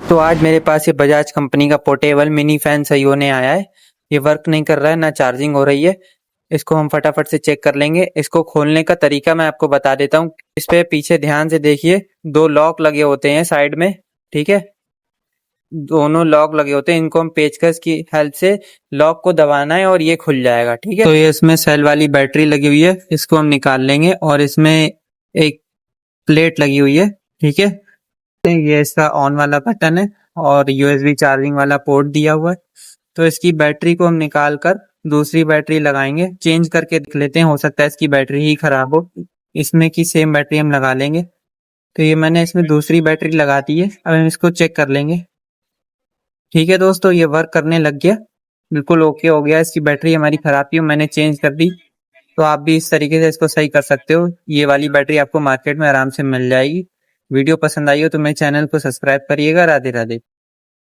तो आज मेरे पास ये बजाज कंपनी का पोर्टेबल मिनी फैन सही होने आया है। ये वर्क नहीं कर रहा है, ना चार्जिंग हो रही है। इसको हम फटाफट से चेक कर लेंगे। इसको खोलने का तरीका मैं आपको बता देता हूँ। इस पे पीछे ध्यान से देखिए, 2 लॉक लगे होते हैं साइड में, ठीक है। दोनों लॉक लगे होते हैं, इनको हम पेचकस की हेल्प से लॉक को दबाना है और ये खुल जाएगा, ठीक है। तो ये इसमें सेल वाली बैटरी लगी हुई है, इसको हम निकाल लेंगे। और इसमें एक प्लेट लगी हुई है, ठीक है। ये इसका ऑन वाला बटन है और यूएसबी चार्जिंग वाला पोर्ट दिया हुआ है। तो इसकी बैटरी को हम निकाल कर दूसरी बैटरी लगाएंगे। चेंज करके देख लेते हैं, हो सकता है इसकी बैटरी ही खराब हो। इसमें की सेम बैटरी हम लगा लेंगे। तो ये मैंने इसमें दूसरी बैटरी लगा दी है। अब हम इसको चेक कर लेंगे। ठीक है दोस्तों, ये वर्क करने लग गया, बिल्कुल ओके हो गया। इसकी बैटरी हमारी खराब थी, मैंने चेंज कर दी। तो आप भी इस तरीके से इसको सही कर सकते हो। ये वाली बैटरी आपको मार्केट में आराम से मिल जाएगी। वीडियो पसंद आई हो तो मेरे चैनल को सब्सक्राइब करिएगा। राधे राधे।